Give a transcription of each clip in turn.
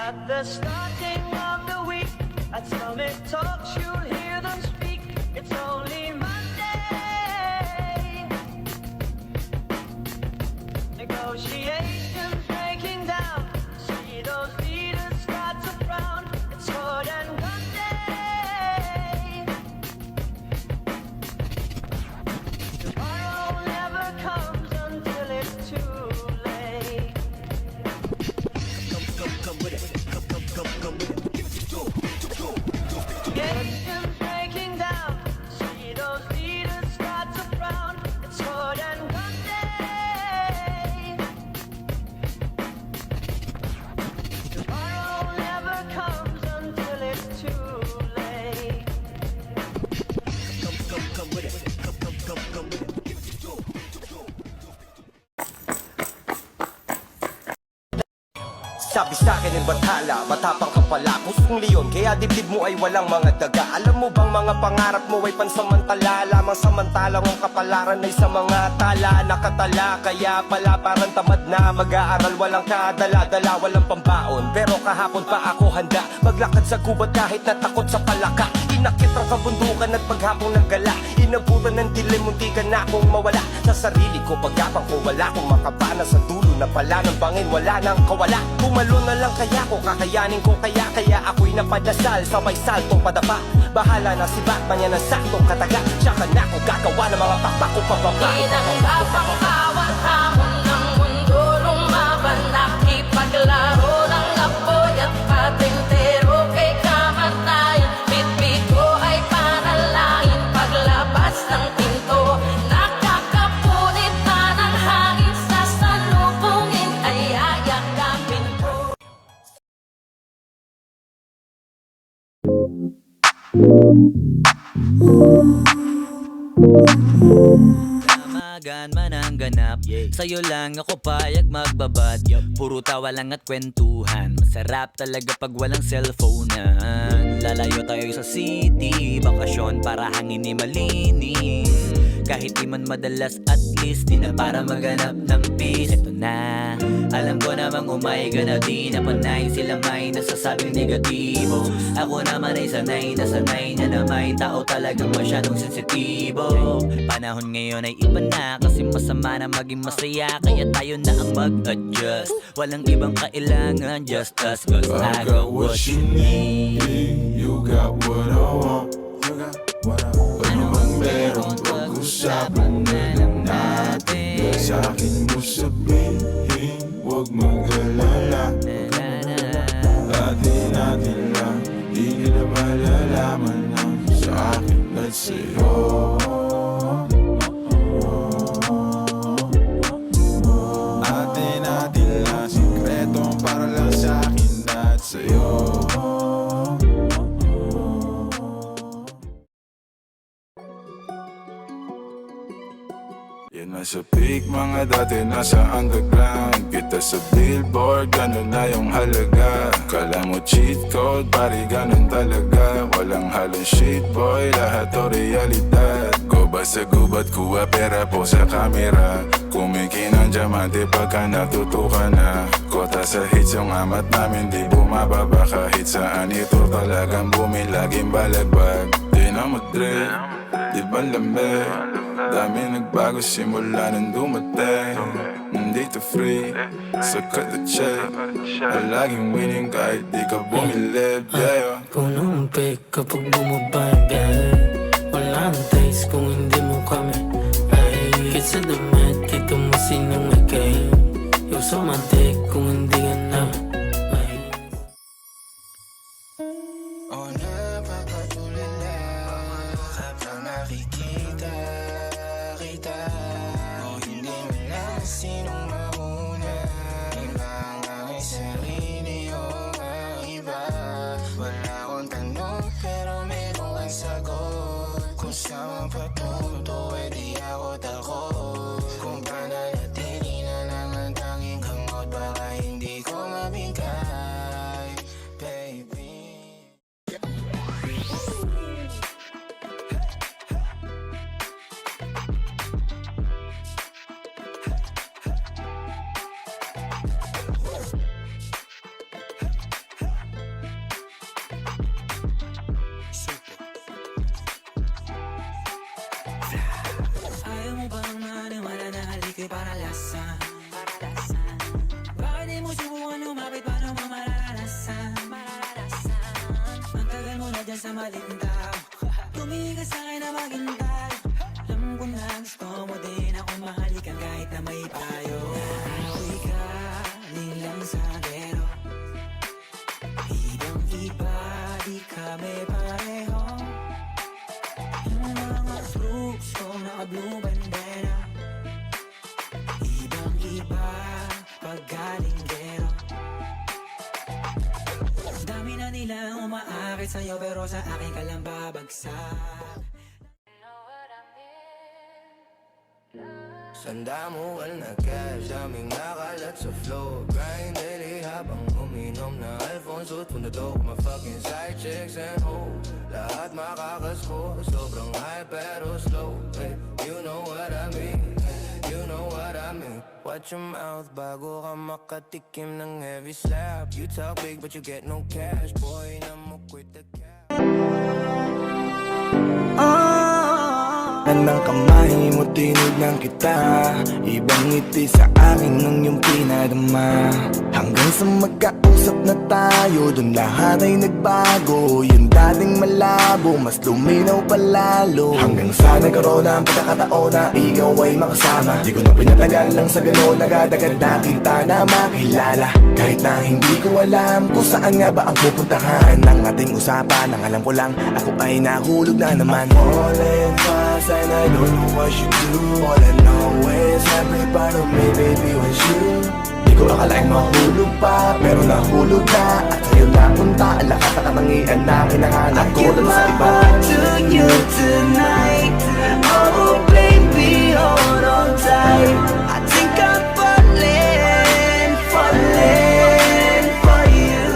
At the starting of the week, at Summit Talks, you'll hear them speak. It's only Monday. Negotiations breaking down. See those leaders start to frown. It's more than one day. Tomorrow never comes until it's too late. Come with it. Come with it. Nations breaking down. See those leaders start to frown. It's more than one day. Tomorrow never comes until it's too late. Come with it. Come with it. Sabi sa'kin ng bathala, matapang ka pala Pusong leon, kaya dibdib mo ay walang mga daga Alam mo bang mga pangarap mo ay pansamantala Lamang samantalang ang kapalaran ay sa mga tala Nakatala, kaya pala parang tamad na Mag-aaral walang kadala-dala, walang pambaon Pero kahapon pa ako handa Maglakad sa gubat kahit natakot sa palaka Inakit ang kabundukan at paghapong naggala Inabutan ng dilim, munti ka na akong mawala Sa sarili ko, paghapang ko wala Kung makapana sa dulo na pala ng bangin Wala nang kawala Pumalo na lang kaya ko, kakayanin ko kaya ako'y napadasal, sabay saltong padapa Bahala na si Batman yan ang saktong kataga Tsaka na ako gagawa ng mga pakpak ko pababa Pinangkapang awat hamon ng mundo Lumaban nakipaglaro ng apoy at patintero Kay kamatayan, bitbit ko ay panalangin Paglabas ng pinto, nakakapunit na ng hangin Sa salubungin ay ayakapin ko Damagan man ang ganap Sa'yo lang ako payag magbabad Puro tawa lang at kwentuhan Masarap talaga pag walang cellphonean Lalayo tayo sa city Bakasyon para hangin ay malinis Kahit di man madalas at least Di na para maghanap ng peace Ito na, alam ko namang umayga na di Napanay sila may nasasabing negatibo Ako naman ay sanay na sanay niya na may tao talagang masyadong sensitibo Panahon ngayon ay iba na Kasi masama na maging masaya Kaya tayo na ang mag-adjust Walang ibang kailangan, just us Cause I got what you need. You got what I want. Ano mang meron, pag-usapan na lang natin Sa akin mo sabihin, huwag mag-alala Atin lang, di nila malalaman ang sa akin at sa'yo Atin lang, sikretong para lang sa akin at sa'yo Yan na sa peak, mga dati nasa underground Kita sa billboard, ganun na yung halaga Kala mo cheat code, pari ganun talaga Walang halong shit boy, lahat o realidad Guba sa gubat, kuha pera po sa kamera Kumikin ang diamante pagka natutukan na Kota sa hits yung amat namin di bumababa Kahit saan ito talagang bumi, laging balagbag Di na madre, di ba lambe Dami nagbago simula nang dumating Nandito free, sakat na check Laging winning kahit di ka bumilib yeah. Punong pek kapag bumabagay Wala nang taste kung hindi mo kami ay Kahit sa damit, kita mo sinang may kayo Yung sa mantik kung hindi ka na ay O napapatuloy lang habang nakikita kita O hindi mo lang sinong mauna Iba ang aking sarili o ang iba Wala akong tanong pero meron kang sagot Kung saan patunto eh di ako takot Kung pananatili na lang ang tanging hangot Baka hindi ko mabigay baby Ayaw mo bang maniwala na haliko'y para lasan? Bakit di mo subukan lumapit paano mo mararanasan? Ang tagal mo na dyan sa maling tao. Tumingin ka sa'kin na maghintay. Alam ko na gusto mo din ako mahalikan kahit na may payo. Ako'y galing lang sa gero. Ibang iba, di kami pareho. Yung mga fruits ko naka-blue bandera. Ibang iba, pag galing gero. Dami na nilang umaakit sa'yo pero sa akin ka lang babagsak. Sanda mo wal na cash, daming nakalat sa flow. Grind daily habang uminom na Alfonso. Tundo ko ma-fucking side chicks and hoes. Lahat makakasko, sobrang high pero slow. Hey, you know what I mean, you know what I mean. Watch your mouth bago ka makatikim ng heavy slap. You talk big but you get no cash. Boy, na mo quit the cap. Ng kamay mo tinignan kita. Ibang ngiti sa akin ng iyong pinadama. Hanggang sa magkausap na tayo, dun lahat ay nagbago. Yung dating malabo, mas luminaw palalo. Hanggang sa nagkaroon ng pagkakataon na ikaw ay makasama. Di ko na pinatagal lang sa gano'n, agad-agad na kita na makilala. Kahit na hindi ko alam kung saan nga ba ang pupuntahan ng ating usapan. Ang alam ko lang, ako ay nahulog na naman. Falling fast and I don't know what you do. All I know is every part of me, baby, was you. Di ko akalaing mahulog pa, pero nahulog na. At sa'yo napunta, ang lahat ng katangian na kinahanap ko dun sa iba. To you tonight, oh baby, hold on tight. I think I'm falling, falling for you.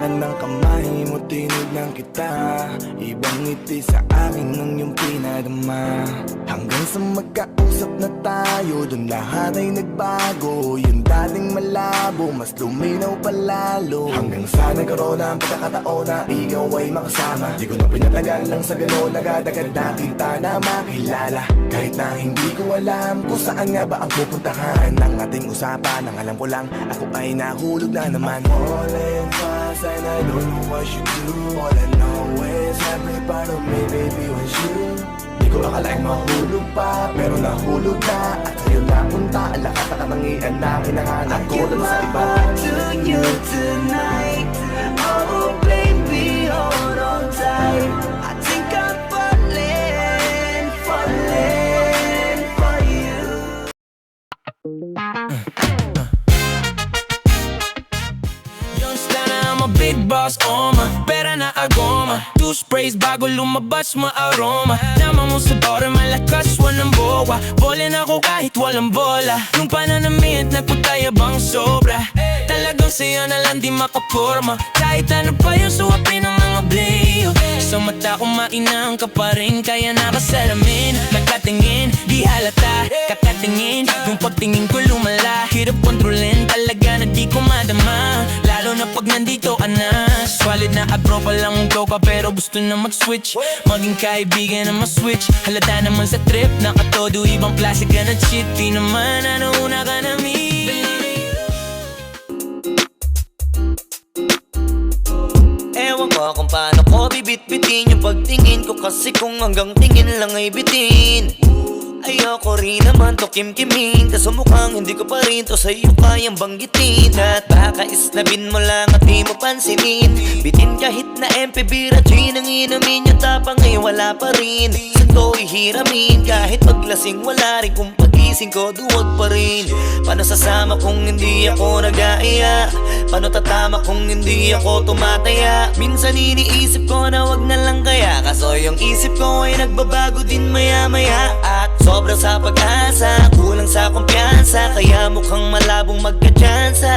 Ng kamay mo tinignan kita. Ibang ngiti sa akin ng iyong pinadama. Hanggang sa magkausap na tayo, dun lahat ay nagbago. Yung dating malabo, mas luminaw palalo. Hanggang sa nagkaroon ng pagkakataon na ikaw ay makasama. Di ko na pinatagal lang sa gano'n, agad-agad na kita na makilala. Kahit na hindi ko alam kung saan nga ba ang pupuntahan ng ating usapan. Ang alam ko lang, ako ay nahulog na naman. Falling fast and I don't know what you do. All I know is every part of me, baby, was you. Di ko akalaing mahulog pa, pero nahulog na. At sa'yo napunta, ang lahat ng katangian na kinahanap ko dun sa iba. To you tonight, oh baby, hold on tight. I think I'm falling, falling for you. Yung stana, I'm a big boss, oma. Pera na agoma. Two sprays bago lumabas ma-aroma. Tama mo sa bottom, malakas, walang bowa. Bola na ako kahit walang bola. Yung pananamit, nagputayabang sobra. Talagang sa'yo na lang di makaporma. Kahit ano pa yung suwapin ng mga blayo. Sa mata ko mainang ka pa rin, kaya nakasalamin. Nagkatingin, di halata. Kakatingin, yung pagtingin ko lumala. Hirap kontrolin, talaga na di ko madama. Lalo na pag nandito ka na. Solid na atropa lang ang go ka, pero gusto na mag-switch. Maging kaibigan na ma-switch. Halata naman sa trip, nakatodo ibang klase ka na cheat. Di naman nauna ka na me. Ewan ko kung paano ko bibit-bitin yung pagtingin ko. Kasi kung hanggang tingin lang ay bitin, ayoko rin naman to kim-kimin. Kaso mukhang hindi ko pa rin to sa'yo kayang banggitin. At baka islabin mo lang at di mo pansinin. Bitin kahit na MP Bira Gin ang inumin. Yung tapang ay wala pa rin. Saan ko ihiramin? Kahit paglasing wala rin. Kung pagising ko duwag pa rin. Paano sasama kung hindi ako nag-aaya? Paano tatama kung hindi ako tumataya? Minsan iniisip ko na wag na lang kaya. Kaso yung isip ko ay nagbabago din maya-maya. At sobra sa pag-asa, kulang sa kumpiyansa, kaya mukhang malabong magka-tsansa.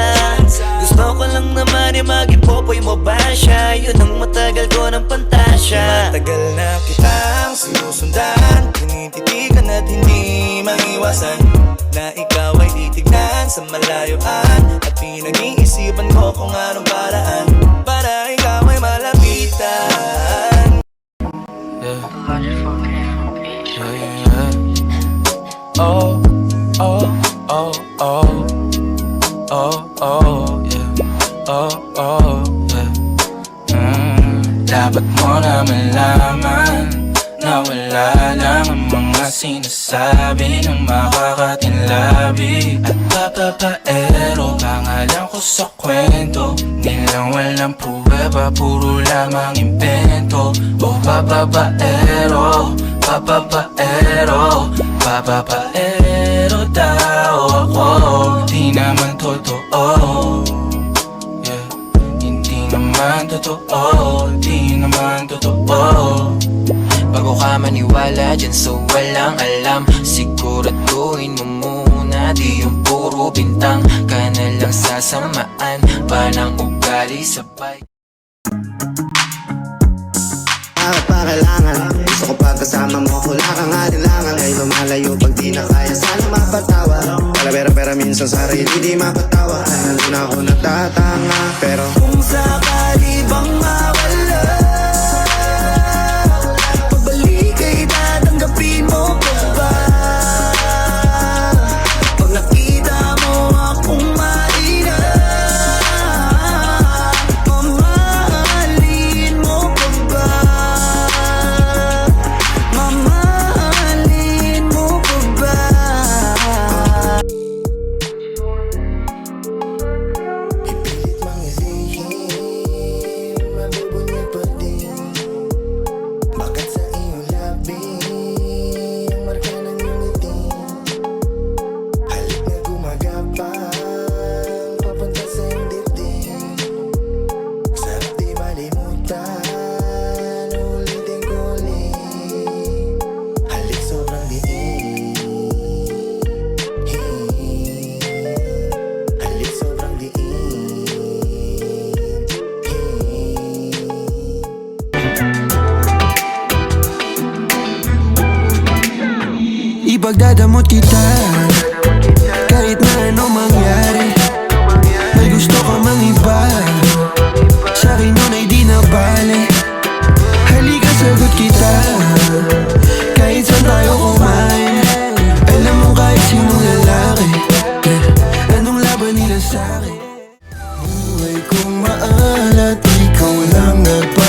Gusto ko lang naman yung mag-ipopoy mo ba siya? Yun ang matagal ko ng pantasya. Matagal na kitang sinusundan, tinititigan at hindi maiwasan na ikaw ay titignan sa malayuan. At pinag-iisipan ko kung anong paraan para ikaw ay malapitan. Dapat mo na malaman na wala lang ang mga sinasabi ng makakatinlabi. At papapaero, pangalan ko sa kwento, nilang walang pruweba, puro lamang invento. O papapaero, papapaero, papapaero daw ako. Di naman totoo, yeah. Hindi naman totoo, di naman totoo. Bago ka maniwala dyan so walang alam, siguraduhin mo muna di yung puro bintang ka na lang sasamaan pa ng ugali sabay. Bakit pa kailangan? Gusto ko pagkasama mo, wala kang alinlangan. Ngayon lumalayo pag di na kaya, sana mapatawa. Wala pera minsan sa sarili di mapatawa. Nandun ako natatanga, pero kung sakali bang mawala, pabalik ay tatanggapin mo pa ba? Pag nakita mo akong mahina, mamahalin mo pa ba? Mamahalin mo pa ba? Ipilit mang isihin, mabubunyag pa din. Bakit sa iyong labi ang marka ng iyong ngiti? Halik na gumagapang papunta sa iyong dibdib. Sarap di malimutan, ulitin ko ulit. Halik sobrang diin, halik sobrang diin. Ipagdadamot kita kahit na anong mangyari. May gusto ka mang iba, sa'kin yun ay di na bale. Halika sagot kita, kahit saan tayo kumain. Alam mo kahit sinong lalaki, anong laban nila sa'kin? Buhay kong maalat, ikaw lang nagpa